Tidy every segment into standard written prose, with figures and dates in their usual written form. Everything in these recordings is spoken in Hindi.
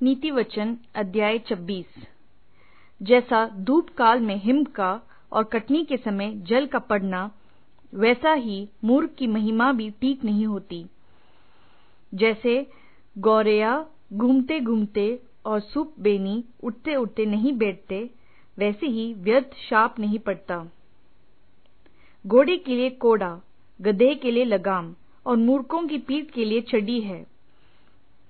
नीति वचन अध्याय 26। जैसा धूप काल में हिम का और कटनी के समय जल का पड़ना, वैसा ही मूर्ख की महिमा भी ठीक नहीं होती। जैसे गौरैया घूमते घूमते और सूप बेनी उठते उठते नहीं बैठते, वैसे ही व्यर्थ शाप नहीं पड़ता। घोड़े के लिए कोड़ा, गधे के लिए लगाम और मूर्खों की पीठ के लिए छड़ी है।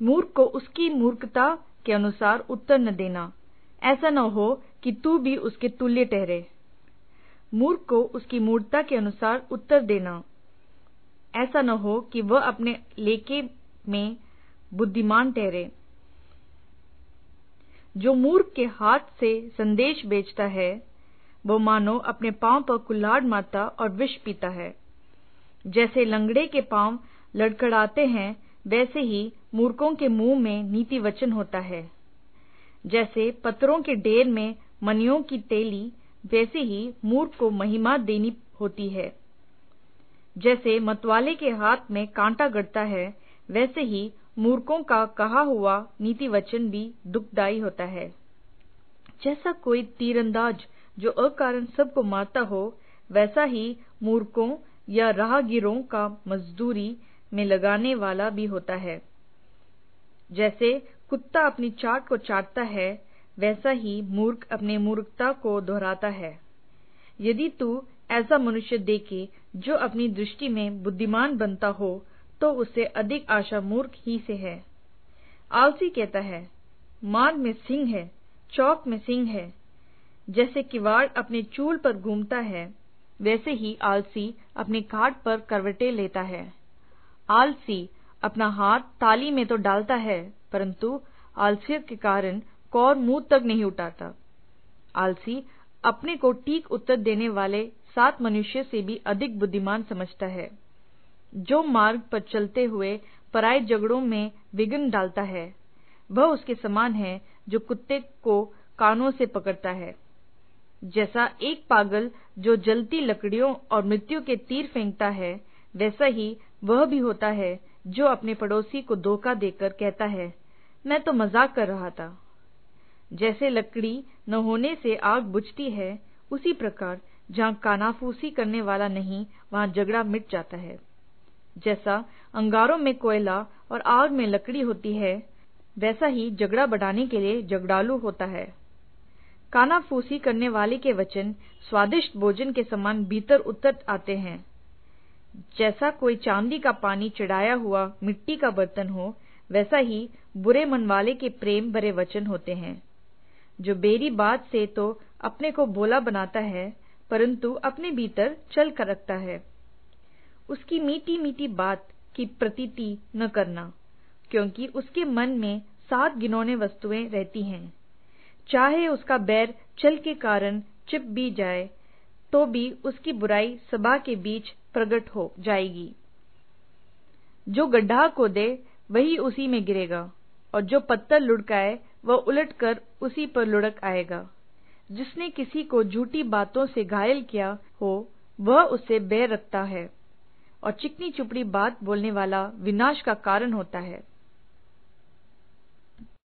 मूर्ख को उसकी मूर्खता के अनुसार उत्तर न देना, ऐसा न हो कि तू भी उसके तुल्य ठहरे। मूर्ख को उसकी मूर्खता के अनुसार उत्तर देना, ऐसा न हो कि वह अपने लेखे में बुद्धिमान ठहरे। जो मूर्ख के हाथ से संदेश बेचता है, वो मानो अपने पांव पर कुल्हाड़ मारता और विष पीता है। जैसे लंगड़े के पांव लड़खड़ाते हैं, वैसे ही मूर्खों के मुंह में नीति वचन होता है। जैसे पत्थरों के ढेर में मणियों की तेली, वैसे ही मूर्ख को महिमा देनी होती है। जैसे मतवाले के हाथ में कांटा गड़ता है, वैसे ही मूर्खों का कहा हुआ नीति वचन भी दुखदायी होता है। जैसा कोई तीरंदाज जो अकारण सबको मारता हो, वैसा ही मूर्खों या राहगीरों का मजदूरी में लगाने वाला भी होता है। जैसे कुत्ता अपनी चाट को चाटता है, वैसा ही मूर्ख अपने मूर्खता को दोहराता है। यदि तू ऐसा मनुष्य देखे जो अपनी दृष्टि में बुद्धिमान बनता हो, तो उससे अधिक आशा मूर्ख ही से है। आलसी कहता है, मार्ग में सिंह है, चौक में सिंह है। जैसे किवाड़ अपने चूल पर घूमता है, वैसे ही आलसी अपने खाट पर करवटें लेता है। आलसी अपना हाथ ताली में तो डालता है, परंतु आलस्य के कारण कौर मुंह तक नहीं उठाता। आलसी अपने को ठीक उत्तर देने वाले 7 मनुष्य से भी अधिक बुद्धिमान समझता है। जो मार्ग पर चलते हुए पराये झगड़ों में विघ्न डालता है, वह उसके समान है जो कुत्ते को कानों से पकड़ता है। जैसा एक पागल जो जलती लकड़ियों और मृत्यु के तीर फेंकता है, वैसा ही वह भी होता है जो अपने पड़ोसी को धोखा देकर कहता है, मैं तो मजाक कर रहा था। जैसे लकड़ी न होने से आग बुझती है, उसी प्रकार जहाँ कानाफूसी करने वाला नहीं, वहाँ झगड़ा मिट जाता है। जैसा अंगारों में कोयला और आग में लकड़ी होती है, वैसा ही झगड़ा बढ़ाने के लिए झगड़ालू होता है। कानाफूसी करने वाले के वचन स्वादिष्ट भोजन के समान भीतर उतर आते हैं। जैसा कोई चांदी का पानी चढ़ाया हुआ मिट्टी का बर्तन हो, वैसा ही बुरे मन वाले के प्रेम भरे वचन होते हैं। जो बेरी बात से तो अपने को भोला बनाता है, परंतु अपने भीतर छल कर रखता है। उसकी मीठी मीठी बात की प्रतीति न करना, क्योंकि उसके मन में 7 घिनौने वस्तुएं रहती हैं। चाहे उसका बैर छल के कारण छिप भी जाए, तो भी उसकी बुराई सभा के बीच प्रकट हो जाएगी। जो गड्ढा खोदे वही उसी में गिरेगा, और जो पत्थर लुढ़काए वह उलटकर उसी पर लुढ़क आएगा। जिसने किसी को झूठी बातों से घायल किया हो, वह उससे बैर रखता है, और चिकनी चुपड़ी बात बोलने वाला विनाश का कारण होता है।